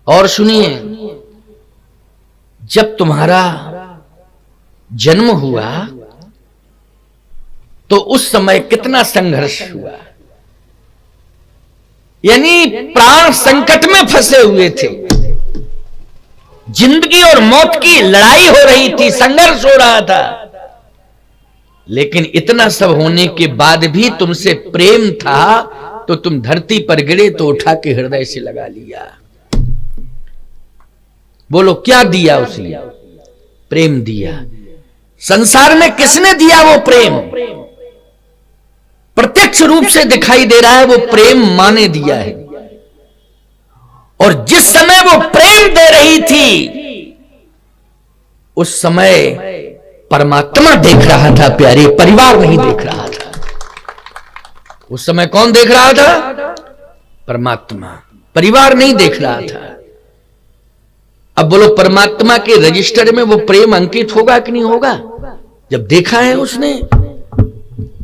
और सुनिए, जब तुम्हारा जन्म हुआ तो उस समय कितना संघर्ष हुआ, यानी प्राण संकट में फंसे हुए थे, जिंदगी और मौत की लड़ाई हो रही थी, संघर्ष हो रहा था। लेकिन इतना सब होने के बाद भी तुमसे प्रेम था तो तुम धरती पर गिरे तो उठा के हृदय से लगा लिया। बोलो क्या दिया उसने? प्रेम दिया। संसार में किसने दिया वो प्रेम? प्रत्यक्ष रूप से दिखाई दे रहा है वो प्रेम मां ने दिया है। और जिस समय वो प्रेम दे रही थी उस समय परमात्मा देख रहा था प्यारे, परिवार नहीं देख रहा था। उस समय कौन देख रहा था? परमात्मा, परिवार नहीं देख रहा था। अब बोलो परमात्मा के रजिस्टर में वो प्रेम अंकित होगा कि नहीं होगा? जब देखा है उसने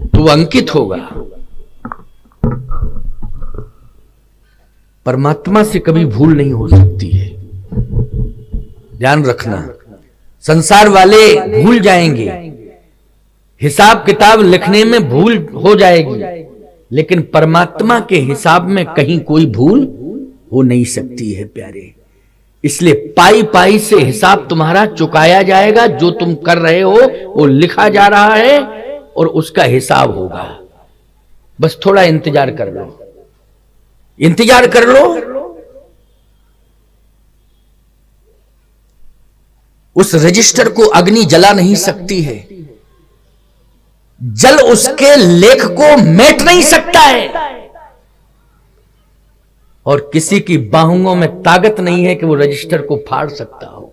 तो वो अंकित होगा। परमात्मा से कभी भूल नहीं हो सकती है, ध्यान रखना। संसार वाले भूल जाएंगे, हिसाब किताब लिखने में भूल हो जाएगी, लेकिन परमात्मा के हिसाब में कहीं कोई भूल हो नहीं सकती है प्यारे। इसलिए पाई पाई से हिसाब तुम्हारा चुकाया जाएगा। जो तुम कर रहे हो वो लिखा जा रहा है और उसका हिसाब होगा। बस थोड़ा इंतजार कर लो, इंतजार कर लो। उस रजिस्टर को अग्नि जला नहीं सकती है, जल उसके लेख को मेट नहीं सकता है, और किसी की बाहुओं में ताकत नहीं है कि वो रजिस्टर को फाड़ सकता हो।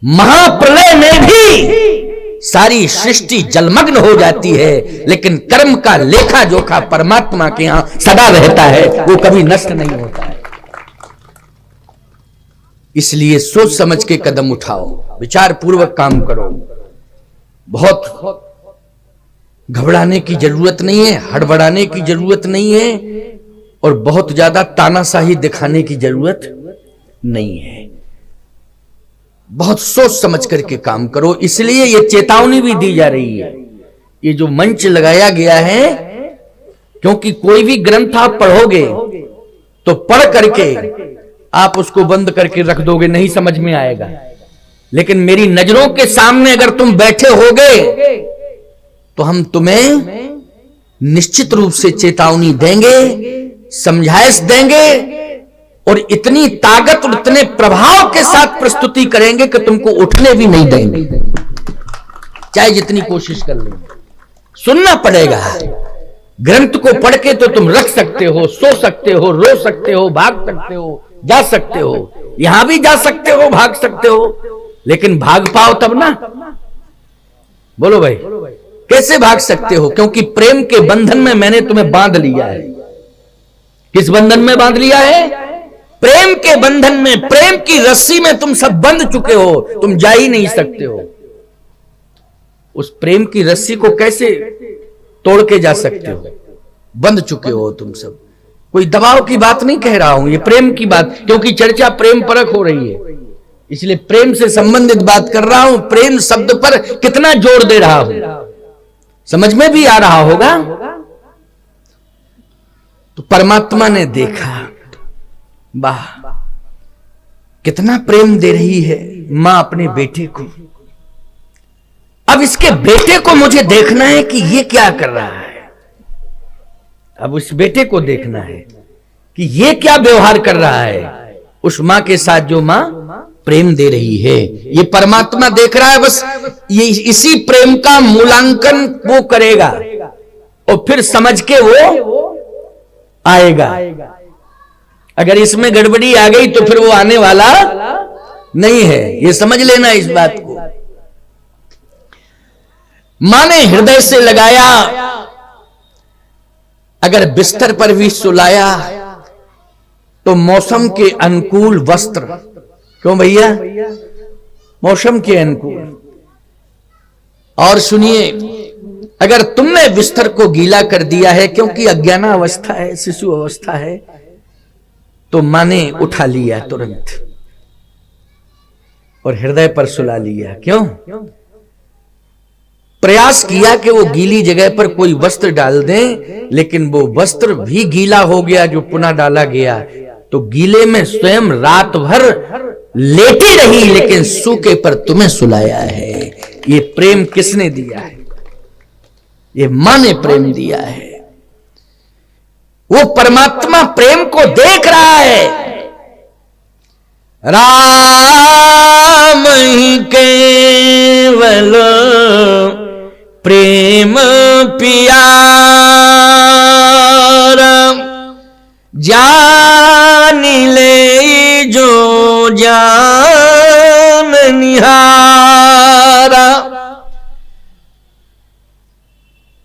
महाप्रलय में भी सारी सृष्टि जलमग्न हो जाती है, लेकिन कर्म का लेखा जोखा परमात्मा के यहां सदा रहता है, वो कभी नष्ट नहीं होता है। इसलिए सोच समझ के कदम उठाओ, विचार पूर्वक काम करो। बहुत घबराने की जरूरत नहीं है, हड़बड़ाने की जरूरत नहीं है, और बहुत ज्यादा तानाशाही दिखाने की जरूरत नहीं है। बहुत सोच समझ करके काम करो। इसलिए ये चेतावनी भी दी जा रही है, ये जो मंच लगाया गया है, क्योंकि कोई भी ग्रंथ आप पढ़ोगे तो पढ़ करके आप उसको बंद करके रख दोगे, नहीं समझ में आएगा। लेकिन मेरी नजरों के सामने अगर तुम बैठे होगे तो हम तुम्हें निश्चित रूप से चेतावनी देंगे, समझाइश देंगे, और इतनी ताकत और इतने प्रभाव के साथ प्रस्तुति करेंगे कि तुमको उठने भी नहीं देंगे, चाहे जितनी कोशिश कर लेंगे। सुनना पड़ेगा। ग्रंथ को पढ़ के तो तुम रख सकते हो, सो सकते हो, रो सकते हो, भाग सकते हो, जा सकते हो, यहां भी जा सकते हो, भाग सकते हो, लेकिन भाग पाओ तब ना। बोलो भाई, कैसे भाग सकते हो? क्योंकि प्रेम के बंधन में मैंने तुम्हें बांध लिया है। किस बंधन में बांध लिया है? प्रेम के बंधन में, प्रेम की रस्सी में तुम सब बंध चुके हो, तुम जा ही नहीं सकते हो। उस प्रेम की रस्सी को कैसे तोड़ के जा सकते हो? बंध चुके हो तुम सब। कोई दबाव की बात नहीं कह रहा हूं, ये प्रेम की बात, क्योंकि चर्चा प्रेम परक हो रही है, इसलिए प्रेम से संबंधित बात कर रहा हूं। प्रेम शब्द पर कितना जोर दे रहा हूं, समझ में भी आ रहा होगा। तो परमात्मा ने देखा, वाह कितना प्रेम दे रही है मां अपने बेटे को। अब इसके बेटे को मुझे देखना है कि ये क्या कर रहा है। अब उस बेटे को देखना है कि ये क्या व्यवहार कर रहा है उस मां के साथ, जो मां प्रेम दे रही है। ये परमात्मा देख रहा है। बस ये इसी प्रेम का मूल्यांकन वो करेगा और फिर समझ के वो आएगा। अगर इसमें गड़बड़ी आ गई तो फिर वो आने वाला नहीं है, ये समझ लेना इस बात को। मां ने हृदय से लगाया, अगर बिस्तर पर भी सुलाया तो मौसम के अनुकूल वस्त्र, क्यों भैया, मौसम के अनुकूल। और सुनिए, अगर तुमने बिस्तर को गीला कर दिया है, क्योंकि अज्ञाना अवस्था है, शिशु अवस्था है, तो मां ने उठा लिया तुरंत और हृदय पर सुला लिया। क्यों? प्रयास किया कि वो गीली जगह पर कोई वस्त्र डाल दें, लेकिन वो वस्त्र भी गीला हो गया जो पुनः डाला गया। तो गीले में स्वयं रात भर लेटी रही, लेकिन सूखे पर तुम्हें सुलाया है। ये प्रेम किसने दिया है? ये मां ने प्रेम दिया है। वो परमात्मा प्रेम को देख रहा है। राम ही केवल प्रेम पियारा, जान ले जो जान निहारा।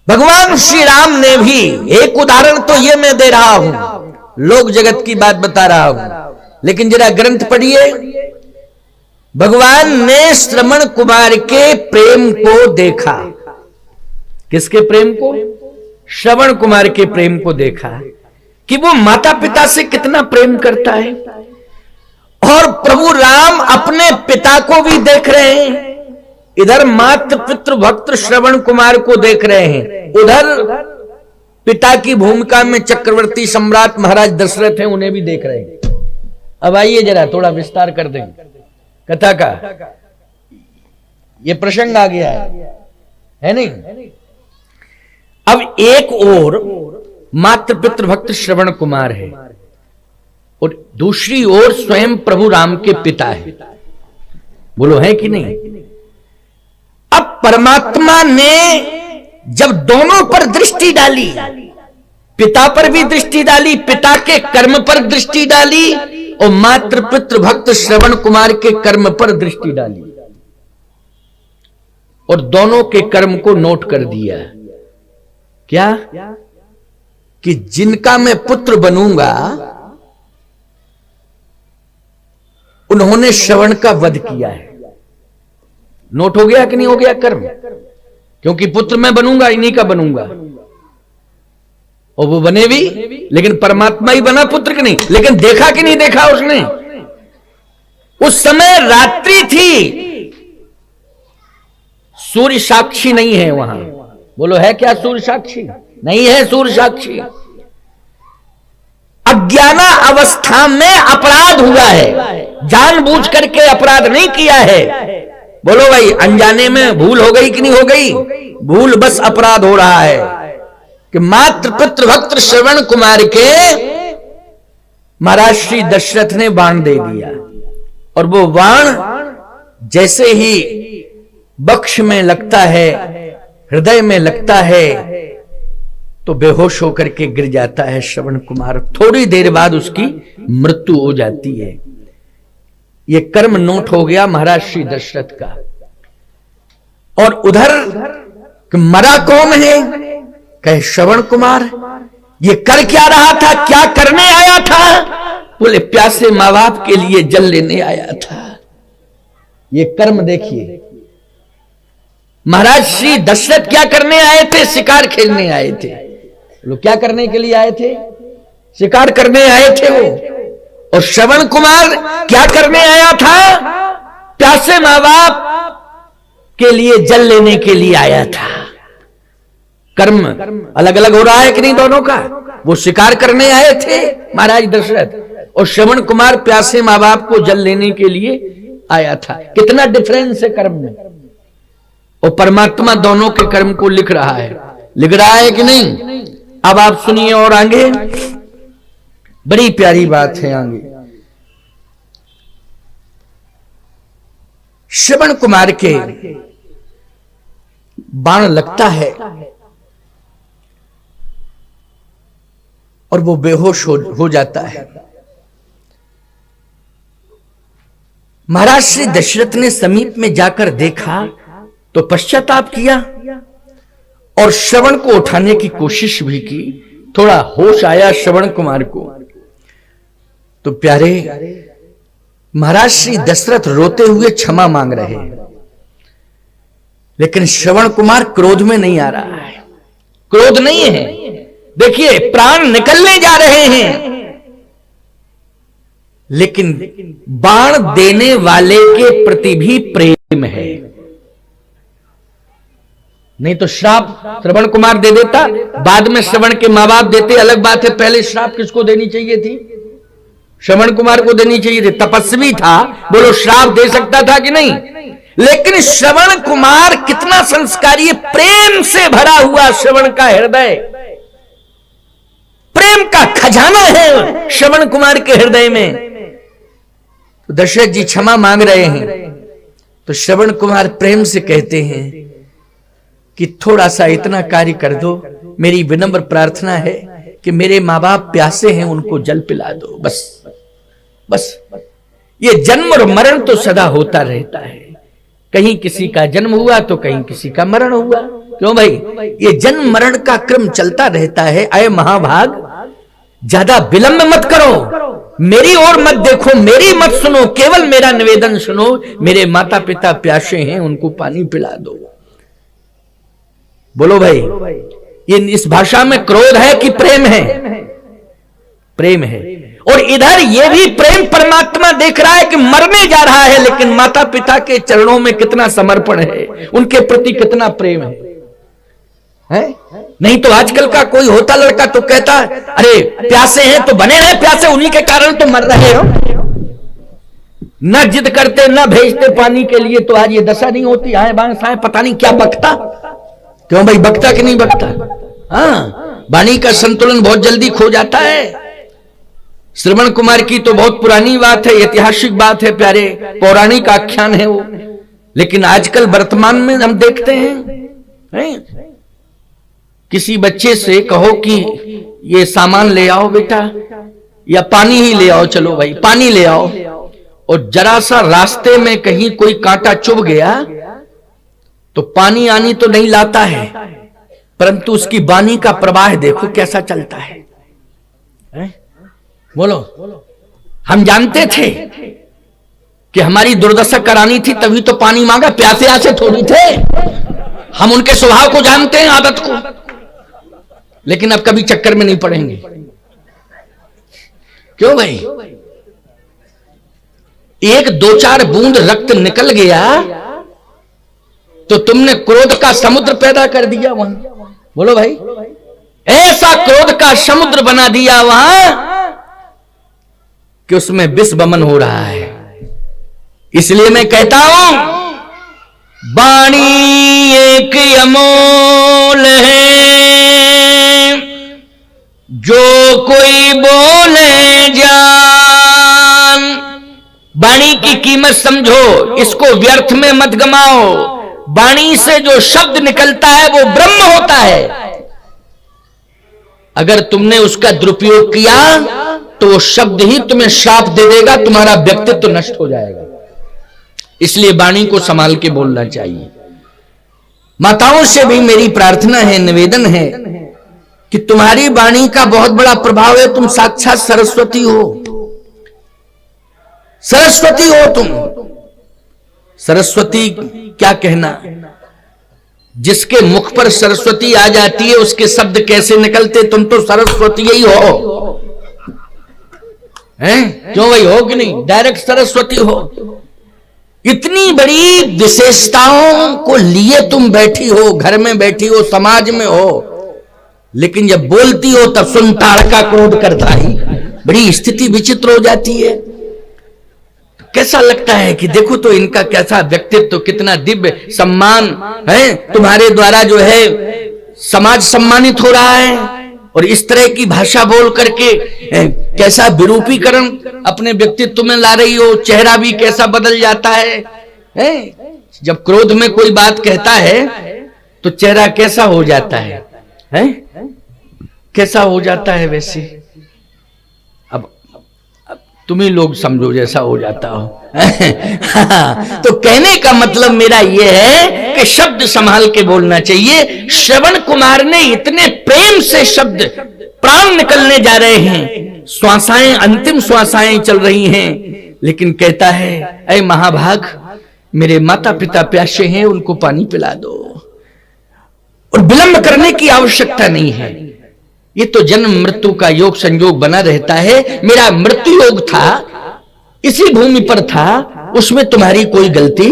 भगवान श्री राम ने भी, एक उदाहरण तो ये मैं दे रहा हूं, लोक जगत की बात बता रहा हूं, लेकिन जरा ग्रंथ पढ़िए। भगवान ने श्रवण कुमार के प्रेम को देखा। किसके प्रेम को? श्रवण कुमार के प्रेम को देखा कि वो माता पिता से कितना प्रेम करता है। और प्रभु राम अपने पिता को भी देख रहे हैं। इधर मातृ पितृ भक्त श्रवण कुमार को देख रहे हैं, उधर पिता की भूमिका में चक्रवर्ती सम्राट महाराज दशरथ हैं, उन्हें भी देख रहे हैं। अब आइए जरा थोड़ा विस्तार कर दें कथा का। ये प्रसंग आ गया है नहीं? अब एक ओर मातृ पितृ भक्त श्रवण कुमार है और दूसरी ओर स्वयं प्रभु राम के पिता है। बोलो है कि नहीं? अब परमात्मा ने जब दोनों पर दृष्टि डाली, पिता पर भी दृष्टि डाली, पिता के कर्म पर दृष्टि डाली और मातृ पितृ भक्त श्रवण कुमार के कर्म पर दृष्टि डाली और दोनों के कर्म को नोट कर दिया। क्या? कि जिनका मैं पुत्र बनूंगा उन्होंने श्रवण का वध किया है। नोट हो गया कि नहीं हो गया कर्म? क्योंकि पुत्र मैं बनूंगा, इन्हीं का बनूंगा और वो बने भी, लेकिन परमात्मा ही बना पुत्र की नहीं। लेकिन देखा कि नहीं देखा उसने? उस समय रात्रि थी, सूर्य साक्षी नहीं है वहां। बोलो है क्या सूर्य साक्षी? नहीं है सूर्य साक्षी। अज्ञाना अवस्था में अपराध हुआ है, जानबूझ करके अपराध नहीं किया है। बोलो भाई, अनजाने में भूल हो गई कि नहीं हो गई? भूल बस अपराध हो रहा है कि मातृ पितृ भक्त श्रवण कुमार के महाराज श्री दशरथ ने बाण दे दिया और वो बाण जैसे ही बक्ष में लगता है, हृदय में लगता है, तो बेहोश होकर के गिर जाता है श्रवण कुमार। थोड़ी देर बाद उसकी मृत्यु हो जाती है। ये कर्म नोट हो गया महाराज श्री दशरथ का। और उधर मरा कौन है? कहे श्रवण कुमार। ये कर क्या रहा था, क्या करने आया था? बोले प्यासे मां बाप के लिए जल लेने आया था। ये कर्म देखिए, महाराज श्री दशरथ क्या करने आए थे? शिकार खेलने आए थे। लोग क्या करने के लिए आए थे? शिकार करने आए थे वो। और श्रवण कुमार क्या करने आया था? प्यासे मां बाप के लिए जल लेने के लिए आया था। कर्म अलग अलग हो रहा है कि नहीं दोनों का? वो शिकार करने आए थे महाराज दशरथ और श्रवण कुमार प्यासे मां बाप को जल लेने के लिए आया था। कितना डिफरेंस है कर्म में। और परमात्मा दोनों के कर्म को लिख रहा है। लिख रहा है कि नहीं? अब आप सुनिए और आगे बड़ी प्यारी बात है आगे। श्रवण कुमार के बाण लगता है और वो बेहोश हो जाता है। महाराज श्री दशरथ ने समीप में जाकर देखा तो पश्चाताप किया और श्रवण को उठाने की कोशिश भी की। थोड़ा होश आया श्रवण कुमार को तो प्यारे महाराज श्री दशरथ रोते हुए क्षमा मांग रहे हैं, लेकिन श्रवण कुमार क्रोध में नहीं आ रहा है। क्रोध नहीं है। देखिए प्राण निकलने जा रहे हैं लेकिन बाण देने वाले के प्रति भी प्रेम है। नहीं तो श्राप श्रवण कुमार दे देता, बाद में श्रवण के मां बाप देते, अलग बात है। पहले श्राप किसको देनी चाहिए थी? श्रवण कुमार को देनी चाहिए थी, तपस्वी था, बोलो श्राप दे सकता था कि नहीं? लेकिन श्रवण कुमार कितना संस्कारी है, प्रेम से भरा हुआ श्रवण का हृदय, प्रेम का खजाना है श्रवण कुमार के हृदय में। तो दशरथ जी क्षमा मांग रहे हैं, तो श्रवण कुमार प्रेम से कहते हैं कि थोड़ा सा इतना कार्य कर दो, मेरी विनम्र प्रार्थना है कि मेरे मां बाप प्यासे हैं, उनको जल पिला दो, बस बस। ये जन्म और मरण तो सदा होता रहता है, कहीं किसी का जन्म हुआ तो कहीं किसी का मरण हुआ। क्यों भाई? ये जन्म मरण का क्रम चलता रहता है। अय महाभाग, ज्यादा विलंब मत करो, मेरी ओर मत देखो, मेरी मत सुनो, केवल मेरा निवेदन सुनो। मेरे माता पिता प्यासे हैं, उनको पानी पिला दो। बोलो भाई, ये इस भाषा में क्रोध है कि प्रेम है? प्रेम है। और इधर ये भी प्रेम परमात्मा देख रहा है कि मरने जा रहा है, लेकिन माता पिता के चरणों में कितना समर्पण है, उनके प्रति कितना प्रेम है? नहीं तो आजकल का कोई होता लड़का तो कहता, अरे प्यासे हैं तो बने रहे प्यासे, उन्हीं के कारण तो मर रहे हो। न जिद करते न भेजते पानी के लिए तो आज ये दशा नहीं होती। आए बांस आए, पता नहीं क्या बकता। क्यों भाई, बकता कि नहीं बकता? हाँ, वाणी का संतुलन बहुत जल्दी खो जाता है। श्रवण कुमार की तो बहुत पुरानी बात है, ऐतिहासिक बात है, प्यारे पौराणिक आख्यान है वो। लेकिन आजकल वर्तमान में हम देखते हैं किसी बच्चे से कहो कि ये सामान ले आओ बेटा, या पानी ही ले आओ, चलो भाई पानी ले आओ, और जरा सा रास्ते में कहीं कोई कांटा चुभ गया तो पानी आनी तो नहीं लाता है, परंतु उसकी वाणी का प्रवाह देखो कैसा चलता है? बोलो, हम जानते थे कि हमारी दुर्दशा करानी थी तभी तो पानी मांगा, प्यासे आसे थोड़ी थे। हम उनके स्वभाव को जानते हैं, आदत को, लेकिन अब कभी चक्कर में नहीं पड़ेंगे। क्यों भाई? एक दो चार बूंद रक्त निकल गया तो तुमने क्रोध का समुद्र पैदा कर दिया वहां। बोलो भाई, ऐसा क्रोध का समुद्र बना दिया वहां कि उसमें विष वमन हो रहा है। इसलिए मैं कहता हूं, वाणी एक अमोल है, जो कोई बोले जान। वाणी की कीमत समझो, इसको व्यर्थ में मत गमाओ। वाणी से जो शब्द निकलता है वो ब्रह्म होता है। अगर तुमने उसका दुरुपयोग किया तो वो शब्द ही तुम्हें श्राप दे देगा, तुम्हारा व्यक्तित्व नष्ट हो जाएगा। इसलिए वाणी को संभाल के बोलना चाहिए। माताओं से भी मेरी प्रार्थना है, निवेदन है कि तुम्हारी वाणी का बहुत बड़ा प्रभाव है। तुम साक्षात सरस्वती हो, सरस्वती हो तुम। सरस्वती क्या कहना, जिसके मुख पर सरस्वती आ जाती है उसके शब्द कैसे निकलते? तुम तो सरस्वती ही हो, हैं? क्यों भाई, हो कि नहीं? डायरेक्ट सरस्वती हो। इतनी बड़ी विशेषताओं को लिए तुम बैठी हो, घर में बैठी हो, समाज में हो, लेकिन जब बोलती हो तब सुन ताड़का क्रोध करता ही। बड़ी स्थिति विचित्र हो जाती है। कैसा लगता है कि देखो तो इनका कैसा व्यक्तित्व, कितना दिव्य सम्मान है, तुम्हारे द्वारा जो है समाज सम्मानित हो रहा है। और इस तरह की भाषा बोल करके कैसा विरूपीकरण अपने व्यक्तित्व में ला रही हो, चेहरा भी कैसा बदल जाता है? जब क्रोध में कोई बात कहता है तो चेहरा कैसा हो जाता है? कैसा हो जाता है? वैसे अब तुम ही लोग समझो जैसा हो जाता हो। तो कहने का मतलब मेरा यह है कि शब्द संभाल के बोलना चाहिए। श्रवण कुमार ने इतने प्रेम से शब्द, प्राण निकलने जा रहे हैं, श्वासाएं, अंतिम श्वासाएं चल रही हैं, लेकिन कहता है, ऐ महाभाग, मेरे माता पिता प्यासे हैं, उनको पानी पिला दो। और विलंब करने की आवश्यकता नहीं है। ये तो जन्म मृत्यु का योग संयोग बना रहता है। मेरा मृत्यु योग था, इसी भूमि पर था, उसमें तुम्हारी कोई गलती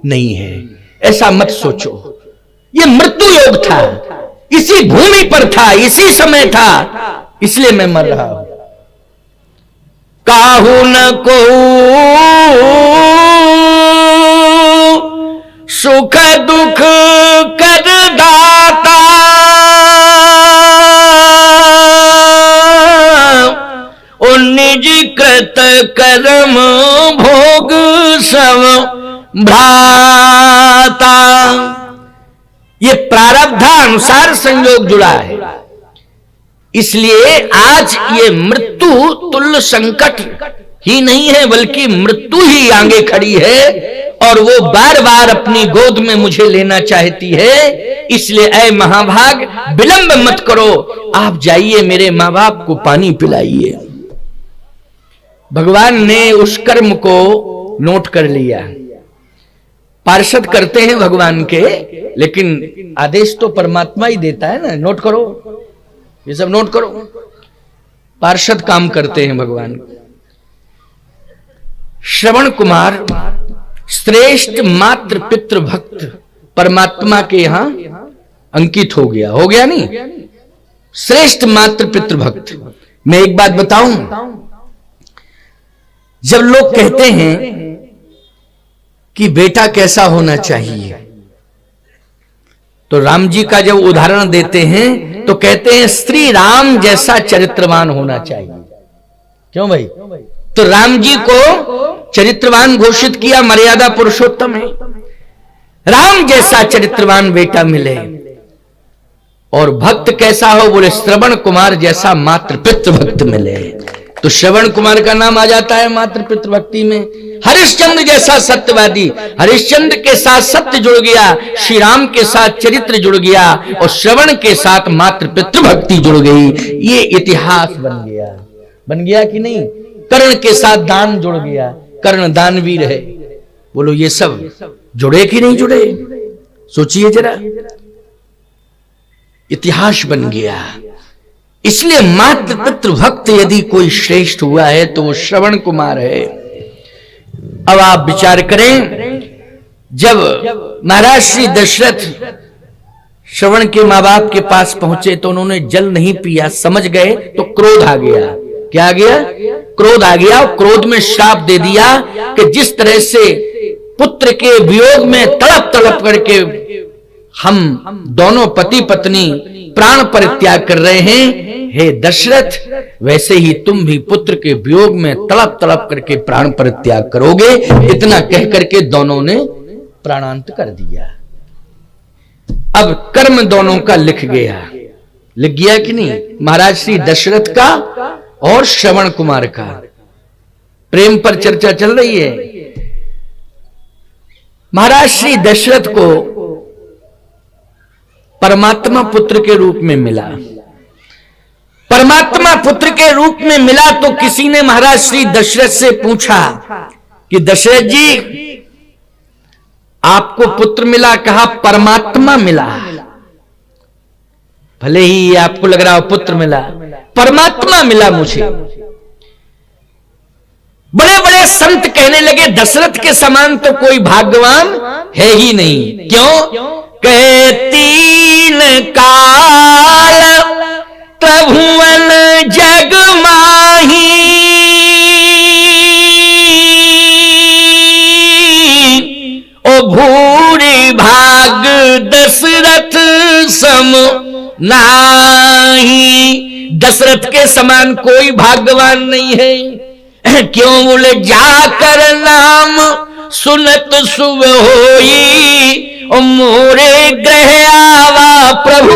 नहीं है, ऐसा मत सोचो। ये मृत्यु योग था, इसी भूमि पर था, इसी समय था, इसलिए मैं मर रहा हूं। काहू न को सुख दुख कर दाता, ओ निज कृत कर्म भोग सब भ्राता। ये प्रारब्धानुसार संयोग जुड़ा है, इसलिए आज ये मृत्यु तुल्य संकट ही नहीं है, बल्कि मृत्यु ही आगे खड़ी है और वो बार बार अपनी गोद में मुझे लेना चाहती है। इसलिए ऐ महाभाग, विलंब मत करो, आप जाइए मेरे मां बाप को पानी पिलाइए। भगवान ने उस कर्म को नोट कर लिया। पार्षद करते हैं भगवान के, लेकिन आदेश तो परमात्मा ही देता है ना, नोट करो, ये सब नोट करो। पार्षद काम करते हैं भगवान। श्रवण कुमार श्रेष्ठ मातृ पितृ भक्त परमात्मा के यहां अंकित हो गया नहीं, श्रेष्ठ मातृ पितृ भक्त। मैं एक बात बताऊं, जब लोग कहते हैं कि बेटा कैसा होना चाहिए, तो राम जी का जब उदाहरण देते हैं तो कहते हैं श्री राम जैसा चरित्रवान होना चाहिए। क्यों भाई? तो राम जी को चरित्रवान घोषित किया, मर्यादा पुरुषोत्तम है, राम जैसा चरित्रवान बेटा मिले। और भक्त कैसा हो? बोले श्रवण कुमार जैसा मातृ पितृ भक्त मिले। तो श्रवण कुमार का नाम आ जाता है मातृ पितृ भक्ति में। हरिश्चंद्र जैसा सत्यवादी, हरिश्चंद्र के साथ सत्य जुड़ गया, श्री राम के साथ चरित्र जुड़ गया और श्रवण के साथ मातृ पितृ भक्ति जुड़ गई। ये इतिहास बन गया कि नहीं? कर्ण के साथ दान जुड़ गया, कर्ण दानवीर है। बोलो ये सब जुड़े कि नहीं जुड़े? सोचिए जरा, इतिहास बन गया। इसलिए मातृ पितृ भक्त यदि कोई श्रेष्ठ हुआ है तो वो श्रवण कुमार है। अब आप विचार करें, जब महाराज श्री दशरथ श्रवण के मां बाप के पास पहुंचे तो उन्होंने जल नहीं पिया, समझ गए तो क्रोध आ गया। क्या आ गया? क्रोध आ गया। और क्रोध में श्राप दे दिया कि जिस तरह से पुत्र के वियोग में तड़प तड़प करके हम दोनों पति पत्नी प्राण परित्याग कर रहे हैं, हे दशरथ, वैसे ही तुम भी पुत्र के वियोग में तड़प तड़प करके प्राण परित्याग करोगे। इतना कह करके दोनों ने प्राणांत कर दिया। अब कर्म दोनों का लिख गया कि नहीं? महाराज श्री दशरथ का और श्रवण कुमार का प्रेम पर चर्चा चल रही है। महाराज श्री दशरथ को परमात्मा पुत्र के रूप में मिला। परमात्मा पुत्र के रूप में मिला तो किसी ने महाराज श्री दशरथ से पूछा कि दशरथ जी आपको पुत्र मिला, कहा परमात्मा मिला। भले ही आपको लग रहा हो पुत्र मिला, परमात्मा मिला मुझे। बड़े बड़े संत कहने लगे दशरथ के समान तो कोई भाग्यवान है ही नहीं। क्यों? कहे तीन काल त्रिभुवन जग माही, ओ भूरि भाग दशरथ सम नाही। दशरथ के समान कोई भाग्यवान नहीं है। क्यों? बोले जाकर नाम सुनत शुभ होई, ओ मोरे ग्रह आवा प्रभु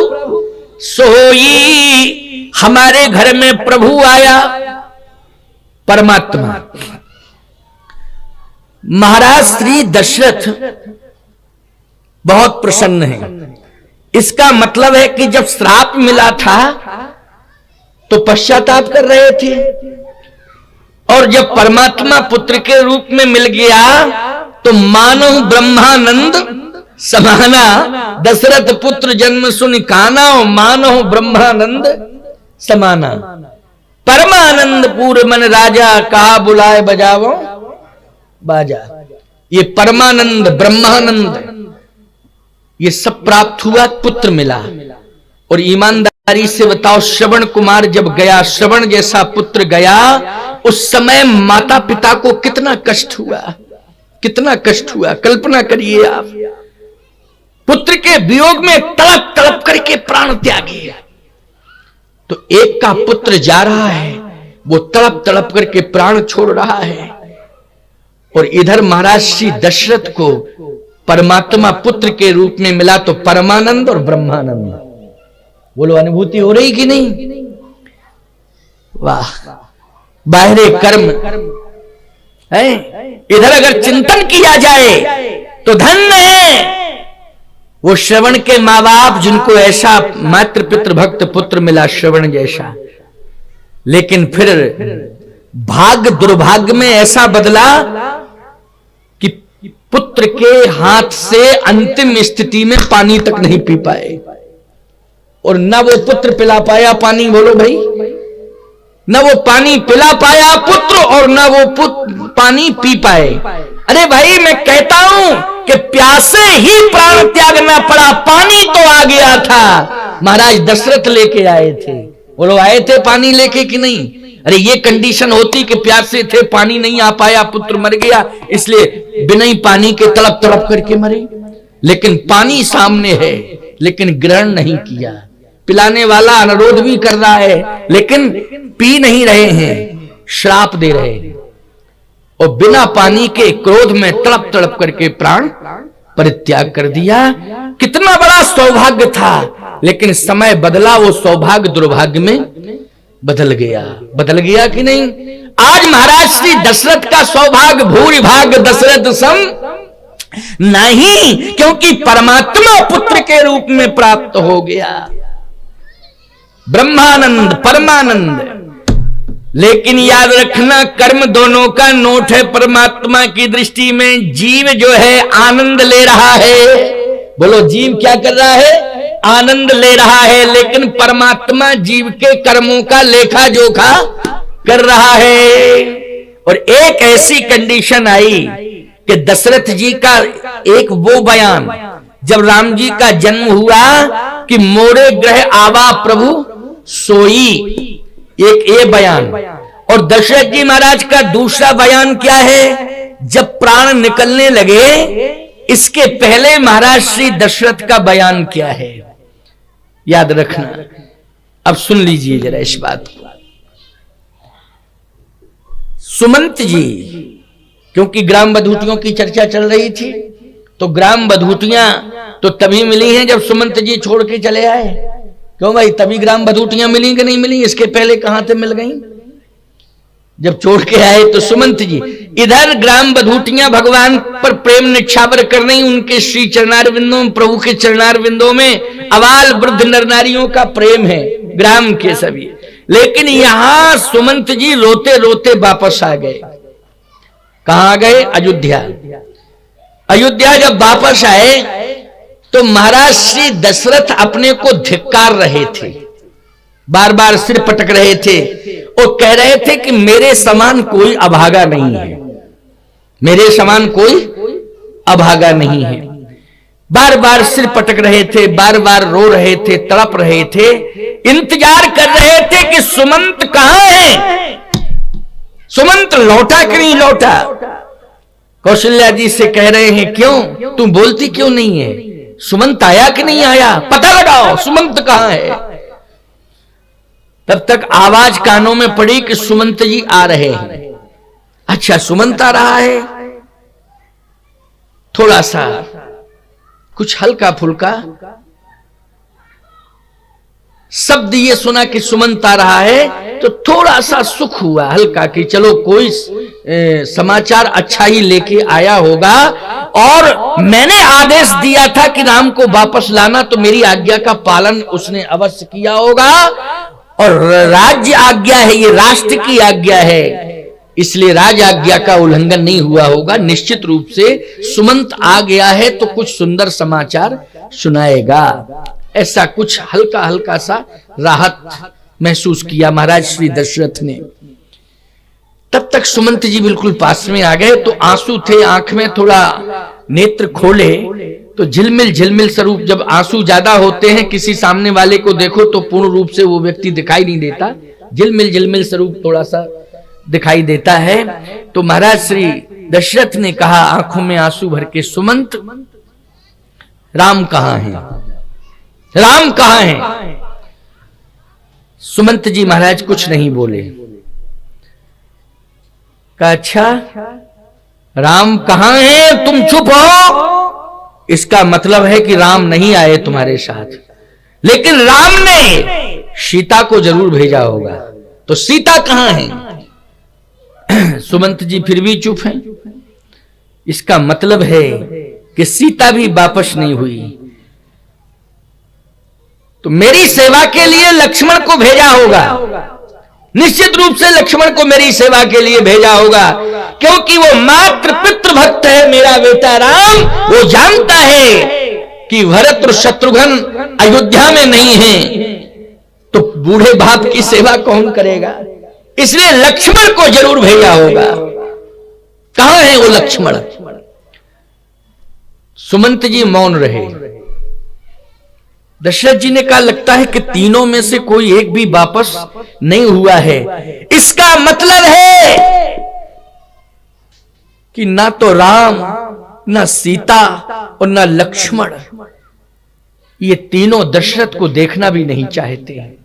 सोई। हमारे घर में प्रभु आया, परमात्मा। महाराज श्री दशरथ बहुत प्रसन्न है। इसका मतलब है कि जब श्राप मिला था तो पश्चाताप कर रहे थे, और जब परमात्मा पुत्र के रूप में मिल गया तो मानव ब्रह्मानंद समाना। दशरथ पुत्र जन्म सुन काना, मानव ब्रह्मानंद समाना। परमानंद पूर मन राजा, कहा बुलाए बजावो बाजा। ये परमानंद, ब्रह्मानंद, ये सब प्राप्त हुआ, पुत्र मिला। और ईमानदारी से बताओ, श्रवण कुमार जब गया, श्रवण जैसा पुत्र गया, उस समय माता पिता को कितना कष्ट हुआ, कितना कष्ट हुआ। कल्पना करिए आप, पुत्र के वियोग में तड़प तड़प करके प्राण त्यागे। तो एक का पुत्र जा रहा है, वो तड़प तड़प करके प्राण छोड़ रहा है, और इधर महाराज श्री दशरथ को परमात्मा पुत्र के रूप में मिला। तो परमानंद और ब्रह्मानंद, बोलो अनुभूति हो रही कि नहीं? वाह, बाहरे कर्म है, इधर अगर चिंतन किया जाए तो धन्य है वो श्रवण के माँ बाप, जिनको ऐसा मातृ पितृ भक्त पुत्र मिला श्रवण जैसा। लेकिन फिर भाग्य दुर्भाग्य में ऐसा बदला कि पुत्र के हाथ से अंतिम स्थिति में पानी तक नहीं पी पाए, और न वो पुत्र पिला पाया पानी, बोलो भाई, न वो पानी पिला पाया पुत्र, और न वो पानी पी पाए। अरे भाई, मैं कहता हूं कि प्यासे ही प्राण त्यागना पड़ा, पानी तो आ गया था। महाराज दशरथ लेके आए थे, बोलो आए थे पानी लेके कि नहीं? अरे ये कंडीशन होती कि प्यासे थे, पानी नहीं आ पाया, पुत्र मर गया, इसलिए बिना ही पानी के तड़प तड़प करके मरे। लेकिन पानी सामने है, लेकिन ग्रहण नहीं किया। पिलाने वाला अनुरोध भी कर रहा है, लेकिन पी नहीं रहे हैं, श्राप दे रहे हैं, और बिना पानी के क्रोध में तड़प तड़प करके प्राण परित्याग कर दिया। कितना बड़ा सौभाग्य था, लेकिन समय बदला, वो सौभाग्य दुर्भाग्य में बदल गया। बदल गया कि नहीं? आज महाराज श्री दशरथ का सौभाग्य भूरि भाग्य दशरथ सम नहीं, क्योंकि परमात्मा पुत्र के रूप में प्राप्त हो गया, ब्रह्मानंद परमानंद। लेकिन याद रखना, कर्म दोनों का नोट है। परमात्मा की दृष्टि में जीव जो है आनंद ले रहा है, बोलो जीव क्या कर रहा है? आनंद ले रहा है। लेकिन परमात्मा जीव के कर्मों का लेखा जोखा कर रहा है। और एक ऐसी कंडीशन आई कि दशरथ जी का एक वो बयान, जब राम जी का जन्म हुआ कि मोरे ग्रह आवा प्रभु सोई, एक ये बयान। और दशरथ जी महाराज का दूसरा बयान क्या है? जब प्राण निकलने लगे, इसके पहले महाराज श्री दशरथ का बयान क्या है, याद रखना। अब सुन लीजिए जरा इस बात को। सुमंत जी, क्योंकि ग्राम बधूटियों की चर्चा चल रही थी, तो ग्राम बधूटियां तो तभी मिली हैं जब सुमंत जी छोड़ के चले आए। क्यों भाई, तभी ग्राम बधूटियां मिली कि नहीं मिली? इसके पहले कहां से मिल गई? जब छोड़ के आए तो सुमंत जी। इधर ग्राम बधूटियां भगवान पर प्रेम निछावर कर रही, उनके श्री चरणारविंदों, प्रभु के चरणारविंदों में अबाल वृद्ध नर नारियों का प्रेम है, ग्राम के सभी। लेकिन यहां सुमंत जी रोते रोते वापस आ गए। कहां गए? अयोध्या। अयोध्या जब वापस आए तो महाराज श्री दशरथ अपने को धिक्कार रहे थे, बार बार सिर पटक रहे थे और कह रहे थे कि मेरे समान कोई अभागा नहीं है, मेरे समान कोई अभागा नहीं है। बार बार सिर पटक रहे थे, बार बार रो रहे थे, तड़प रहे थे, इंतजार कर रहे थे कि सुमंत कहां है, सुमंत लौटा कि नहीं लौटा। कौशल्या जी से कह रहे हैं, क्यों तुम बोलती क्यों नहीं है? सुमंत आया कि नहीं आया, पता लगाओ सुमंत कहां है। तब तक आवाज कानों में पड़ी कि सुमंत जी आ रहे हैं। अच्छा, सुमंत आ रहा है। थोड़ा सा कुछ हल्का फुल्का शब्द ये सुना कि सुमंत आ रहा है, तो थोड़ा सा सुख हुआ हल्का कि चलो कोई समाचार अच्छा ही लेके आया होगा। और मैंने आदेश दिया था कि राम को वापस लाना, तो मेरी आज्ञा का पालन उसने अवश्य किया होगा। और राज्य आज्ञा है, ये राष्ट्र की आज्ञा है, इसलिए राज आज्ञा का उल्लंघन नहीं हुआ होगा। निश्चित रूप से सुमंत आ गया है तो कुछ सुंदर समाचार सुनाएगा, ऐसा कुछ हल्का हल्का सा राहत महसूस किया महाराज श्री दशरथ ने। तब तक सुमंत जी बिल्कुल पास में आ गए, तो आंसू थे आंख में, थोड़ा नेत्र खोले तो झिलमिल झिलमिल स्वरूप, जब आंसू ज्यादा होते हैं किसी सामने वाले को देखो तो पूर्ण रूप से वो व्यक्ति दिखाई नहीं देता, झिलमिल झिलमिल स्वरूप थोड़ा सा दिखाई देता है। तो महाराज श्री दशरथ ने कहा आंखों में आंसू भर के, सुमंत राम कहां है, राम कहां है? सुमंत जी महाराज कुछ नहीं बोले। कहा अच्छा राम कहां है, तुम चुप हो, इसका मतलब है कि राम नहीं आए तुम्हारे साथ, लेकिन राम ने सीता को जरूर भेजा होगा, तो सीता कहां है? सुमंत जी फिर भी चुप हैं। इसका मतलब है कि सीता भी वापस नहीं हुई, तो मेरी सेवा के लिए लक्ष्मण को भेजा होगा, निश्चित रूप से लक्ष्मण को मेरी सेवा के लिए भेजा होगा, क्योंकि वो मात्र पितृ भक्त है मेरा बेटा राम। वो जानता है कि भरत और शत्रुघ्न अयोध्या में नहीं है, तो बूढ़े बाप की सेवा कौन करेगा, इसलिए लक्ष्मण को जरूर भेजा होगा। कहां है वो लक्ष्मण? सुमंत जी मौन रहे। दशरथ जी ने कहा लगता है कि तीनों में से कोई एक भी वापस नहीं हुआ है, इसका मतलब है कि ना तो राम, ना सीता और ना लक्ष्मण, ये तीनों दशरथ को देखना भी नहीं चाहते हैं।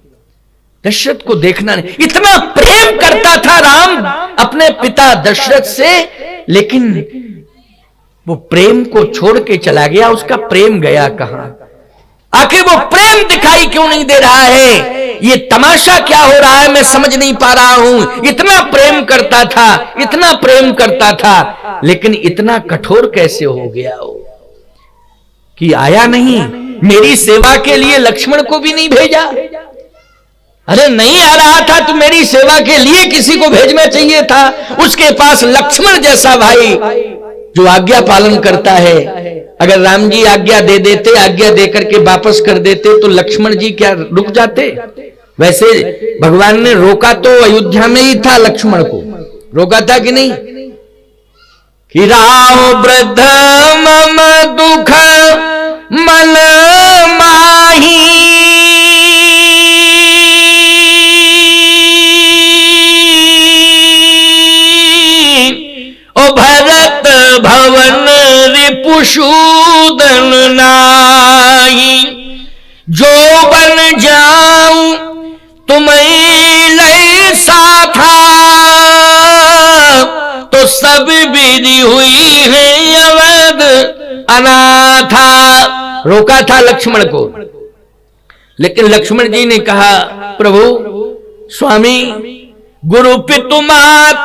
दशरथ को देखना नहीं, इतना प्रेम करता था राम अपने पिता दशरथ से, लेकिन वो प्रेम को छोड़ के चला गया। उसका प्रेम गया कहां? आखिर वो प्रेम दिखाई क्यों नहीं दे रहा है? ये तमाशा क्या हो रहा है, मैं समझ नहीं पा रहा हूं। इतना प्रेम करता था, इतना प्रेम करता था, लेकिन इतना कठोर कैसे हो गया हो कि आया नहीं, मेरी सेवा के लिए लक्ष्मण को भी नहीं भेजा। अरे नहीं आ रहा था तो मेरी सेवा के लिए किसी को भेजना चाहिए था। उसके पास लक्ष्मण जैसा भाई जो आज्ञा पालन करता है, अगर राम जी आज्ञा दे देते, आज्ञा देकर के वापस कर देते, तो लक्ष्मण जी क्या रुक जाते? वैसे भगवान ने रोका तो अयोध्या में ही था, लक्ष्मण को रोका था कि नहीं? कि राव वृद्ध मम दुख मन माही, ओ भरत भवन रिपुसूदन नाही, जो बन जाऊं तुम्हें ले साथा, तो सब विधि हुई है अवध अनाथा। रोका था लक्ष्मण को, लेकिन लक्ष्मण जी ने कहा प्रभु स्वामी गुरु पितु मात